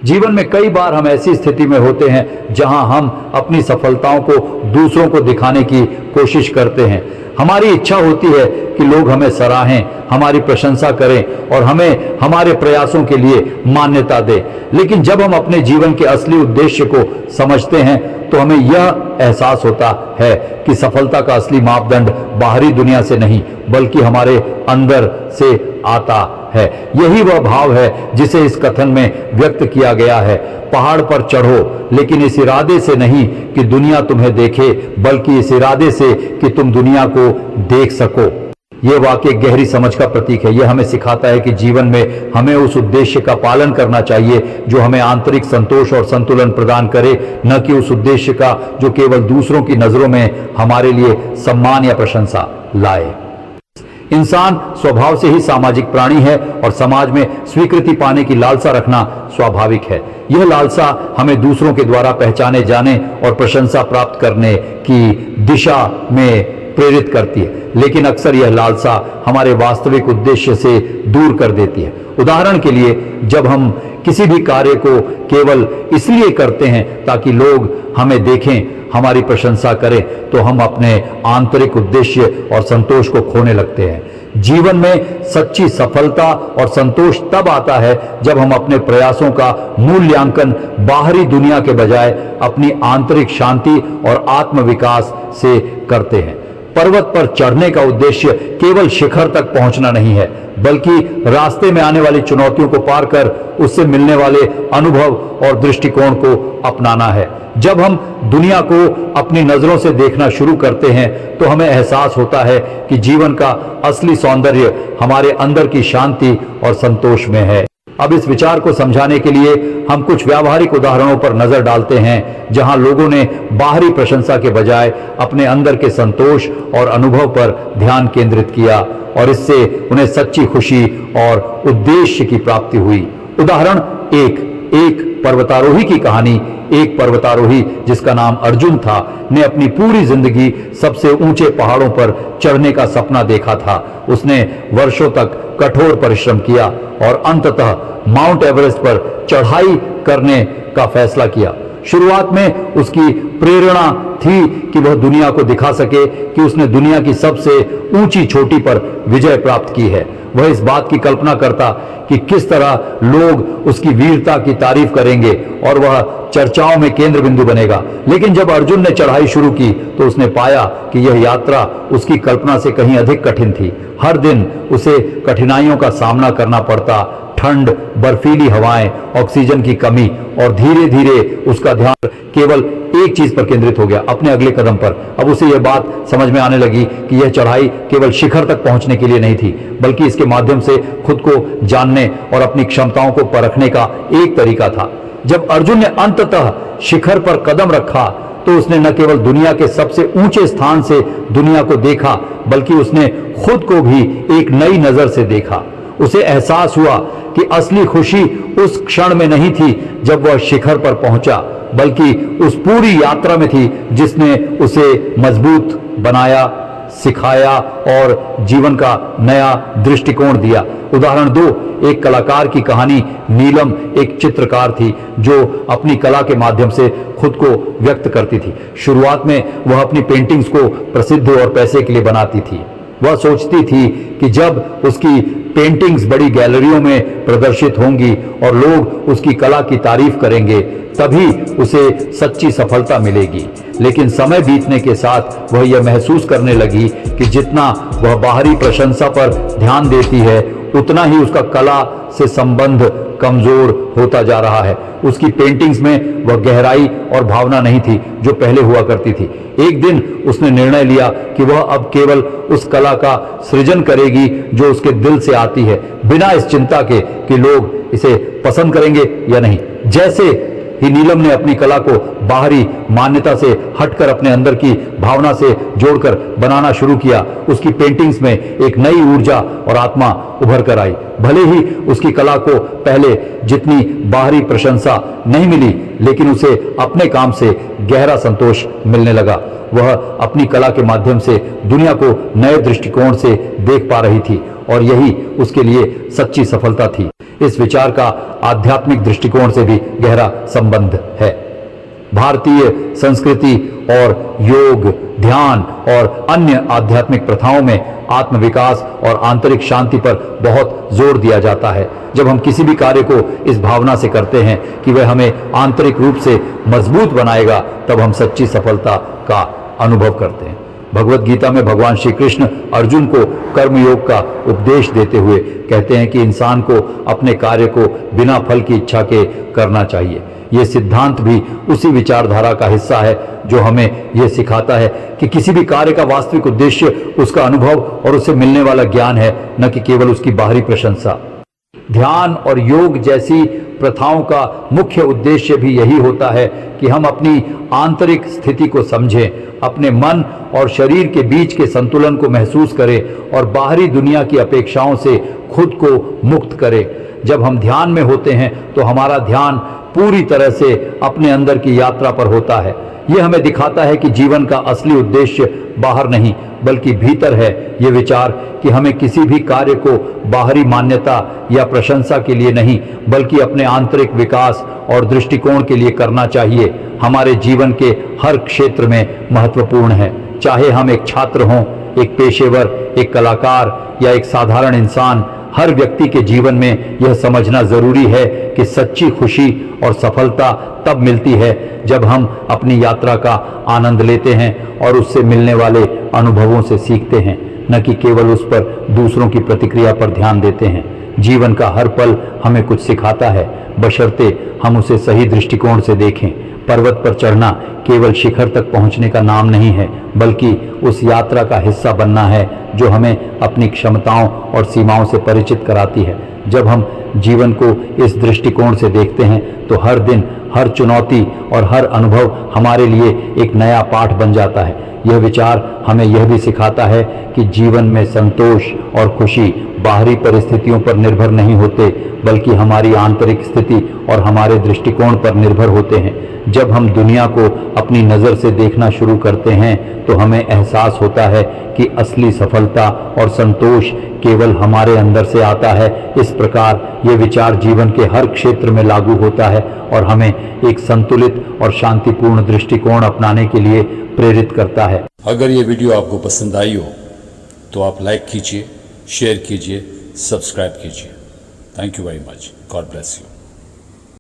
जीवन में कई बार हम ऐसी स्थिति में होते हैं जहां हम अपनी सफलताओं को दूसरों को दिखाने की कोशिश करते हैं। हमारी इच्छा होती है कि लोग हमें सराहें, हमारी प्रशंसा करें और हमें हमारे प्रयासों के लिए मान्यता दें। लेकिन जब हम अपने जीवन के असली उद्देश्य को समझते हैं तो हमें यह एहसास होता है कि सफलता का असली मापदंड बाहरी दुनिया से नहीं बल्कि हमारे अंदर से आता है। यही वह भाव है जिसे इस कथन में व्यक्त किया गया है, पहाड़ पर चढ़ो लेकिन इस इरादे से नहीं कि दुनिया तुम्हें देखे बल्कि इस इरादे से कि तुम दुनिया को देख सको। यह वाकई गहरी समझ का प्रतीक है। यह हमें सिखाता है कि जीवन में हमें उस उद्देश्य का पालन करना चाहिए जो हमें आंतरिक संतोष और संतुलन प्रदान करे, न कि उस उद्देश्य का जो केवल दूसरों की नजरों में हमारे लिए सम्मान या प्रशंसा लाए। इंसान स्वभाव से ही सामाजिक प्राणी है और समाज में स्वीकृति पाने की लालसा रखना स्वाभाविक है। यह लालसा हमें दूसरों के द्वारा पहचाने जाने और प्रशंसा प्राप्त करने की दिशा में प्रेरित करती है, लेकिन अक्सर यह लालसा हमारे वास्तविक उद्देश्य से दूर कर देती है। उदाहरण के लिए, जब हम किसी भी कार्य को केवल इसलिए करते हैं ताकि लोग हमें देखें, हमारी प्रशंसा करें, तो हम अपने आंतरिक उद्देश्य और संतोष को खोने लगते हैं। जीवन में सच्ची सफलता और संतोष तब आता है जब हम अपने प्रयासों का मूल्यांकन बाहरी दुनिया के बजाय अपनी आंतरिक शांति और आत्मविकास से करते हैं। पर्वत पर चढ़ने का उद्देश्य केवल शिखर तक पहुंचना नहीं है, बल्कि रास्ते में आने वाली चुनौतियों को पार कर उससे मिलने वाले अनुभव और दृष्टिकोण को अपनाना है। जब हम दुनिया को अपनी नजरों से देखना शुरू करते हैं तो हमें एहसास होता है कि जीवन का असली सौंदर्य हमारे अंदर की शांति और संतोष में है। अब इस विचार को समझाने के लिए हम कुछ व्यावहारिक उदाहरणों पर नजर डालते हैं जहां लोगों ने बाहरी प्रशंसा के बजाय अपने अंदर के संतोष और अनुभव पर ध्यान केंद्रित किया और इससे उन्हें सच्ची खुशी और उद्देश्य की प्राप्ति हुई। उदाहरण एक पर्वतारोही की कहानी। एक पर्वतारोही जिसका नाम अर्जुन था ने अपनी पूरी जिंदगी सबसे ऊंचे पहाड़ों पर चढ़ने का सपना देखा था। उसने वर्षों तक कठोर परिश्रम किया और अंततः माउंट एवरेस्ट पर चढ़ाई करने का फैसला किया। शुरुआत में उसकी प्रेरणा थी कि वह दुनिया को दिखा सके कि उसने दुनिया की सबसे ऊंची चोटी पर विजय प्राप्त की है। वह इस बात की कल्पना करता कि किस तरह लोग उसकी वीरता की तारीफ करेंगे और वह चर्चाओं में केंद्र बिंदु बनेगा। लेकिन जब अर्जुन ने चढ़ाई शुरू की तो उसने पाया कि यह यात्रा उसकी कल्पना से कहीं अधिक कठिन थी। हर दिन उसे कठिनाइयों का सामना करना पड़ता, ठंड, बर्फीली हवाएं, ऑक्सीजन की कमी, और धीरे धीरे उसका ध्यान केवल एक चीज पर केंद्रित हो गया, अपने अगले कदम पर। अब उसे यह बात समझ में आने लगी कि यह चढ़ाई केवल शिखर तक पहुंचने के लिए नहीं थी, बल्कि इसके माध्यम से खुद को जानने और अपनी क्षमताओं को परखने का एक तरीका था। जब अर्जुन ने अंततः शिखर पर कदम रखा तो उसने न केवल दुनिया के सबसे ऊंचे स्थान से दुनिया को देखा, बल्कि उसने खुद को भी एक नई नजर से देखा। उसे एहसास हुआ कि असली खुशी उस क्षण में नहीं थी जब वह शिखर पर पहुंचा, बल्कि उस पूरी यात्रा में थी जिसने उसे मजबूत बनाया, सिखाया और जीवन का नया दृष्टिकोण दिया। उदाहरण 2, एक कलाकार की कहानी। नीलम एक चित्रकार थी जो अपनी कला के माध्यम से खुद को व्यक्त करती थी। शुरुआत में वह अपनी पेंटिंग्स को प्रसिद्ध और पैसे के लिए बनाती थी। वह सोचती थी कि जब उसकी पेंटिंग्स बड़ी गैलरियों में प्रदर्शित होंगी और लोग उसकी कला की तारीफ करेंगे, तभी उसे सच्ची सफलता मिलेगी। लेकिन समय बीतने के साथ वह यह महसूस करने लगी कि जितना वह बाहरी प्रशंसा पर ध्यान देती है, उतना ही उसका कला से संबंध कमजोर होता जा रहा है। उसकी पेंटिंग्स में वह गहराई और भावना नहीं थी जो पहले हुआ करती थी। एक दिन उसने निर्णय लिया कि वह अब केवल उस कला का सृजन करेगी जो उसके दिल से आती है, बिना इस चिंता के कि लोग इसे पसंद करेंगे या नहीं। जैसे ही नीलम ने अपनी कला को बाहरी मान्यता से हटकर अपने अंदर की भावना से जोड़कर बनाना शुरू किया, उसकी पेंटिंग्स में एक नई ऊर्जा और आत्मा उभर कर आई। भले ही उसकी कला को पहले जितनी बाहरी प्रशंसा नहीं मिली, लेकिन उसे अपने काम से गहरा संतोष मिलने लगा। वह अपनी कला के माध्यम से दुनिया को नए दृष्टिकोण से देख पा रही थी और यही उसके लिए सच्ची सफलता थी। इस विचार का आध्यात्मिक दृष्टिकोण से भी गहरा संबंध है। भारतीय संस्कृति और योग, ध्यान और अन्य आध्यात्मिक प्रथाओं में आत्मविकास और आंतरिक शांति पर बहुत जोर दिया जाता है। जब हम किसी भी कार्य को इस भावना से करते हैं कि वह हमें आंतरिक रूप से मजबूत बनाएगा, तब हम सच्ची सफलता का अनुभव करते हैं। भगवत गीता में भगवान श्री कृष्ण अर्जुन को कर्मयोग का उपदेश देते हुए कहते हैं कि इंसान को अपने कार्य को बिना फल की इच्छा के करना चाहिए। ये सिद्धांत भी उसी विचारधारा का हिस्सा है जो हमें यह सिखाता है कि किसी भी कार्य का वास्तविक उद्देश्य उसका अनुभव और उससे मिलने वाला ज्ञान है, न कि केवल उसकी बाहरी प्रशंसा। ध्यान और योग जैसी प्रथाओं का मुख्य उद्देश्य भी यही होता है कि हम अपनी आंतरिक स्थिति को समझें, अपने मन और शरीर के बीच के संतुलन को महसूस करें और बाहरी दुनिया की अपेक्षाओं से खुद को मुक्त करें। जब हम ध्यान में होते हैं तो हमारा ध्यान पूरी तरह से अपने अंदर की यात्रा पर होता है। यह हमें दिखाता है कि जीवन का असली उद्देश्य बाहर नहीं बल्कि भीतर है। ये विचार कि हमें किसी भी कार्य को बाहरी मान्यता या प्रशंसा के लिए नहीं बल्कि अपने आंतरिक विकास और दृष्टिकोण के लिए करना चाहिए, हमारे जीवन के हर क्षेत्र में महत्वपूर्ण है। चाहे हम एक छात्र हों, एक पेशेवर, एक कलाकार या एक साधारण इंसान, हर व्यक्ति के जीवन में यह समझना जरूरी है कि सच्ची खुशी और सफलता तब मिलती है जब हम अपनी यात्रा का आनंद लेते हैं और उससे मिलने वाले अनुभवों से सीखते हैं, न कि केवल उस पर दूसरों की प्रतिक्रिया पर ध्यान देते हैं। जीवन का हर पल हमें कुछ सिखाता है, बशर्ते हम उसे सही दृष्टिकोण से देखें। पर्वत पर चढ़ना केवल शिखर तक पहुंचने का नाम नहीं है, बल्कि उस यात्रा का हिस्सा बनना है जो हमें अपनी क्षमताओं और सीमाओं से परिचित कराती है। जब हम जीवन को इस दृष्टिकोण से देखते हैं तो हर दिन, हर चुनौती और हर अनुभव हमारे लिए एक नया पाठ बन जाता है। यह विचार हमें यह भी सिखाता है कि जीवन में संतोष और खुशी बाहरी परिस्थितियों पर निर्भर नहीं होते बल्कि हमारी आंतरिक स्थिति और हमारे दृष्टिकोण पर निर्भर होते हैं। जब हम दुनिया को अपनी नज़र से देखना शुरू करते हैं तो हमें एहसास होता है कि असली सफलता और संतोष केवल हमारे अंदर से आता है। इस प्रकार ये विचार जीवन के हर क्षेत्र में लागू होता है और हमें एक संतुलित और शांतिपूर्ण दृष्टिकोण अपनाने के लिए प्रेरित करता है। अगर ये वीडियो आपको पसंद आई हो तो आप लाइक कीजिए, शेयर कीजिए, सब्सक्राइब कीजिए। Thank you very much. God bless you.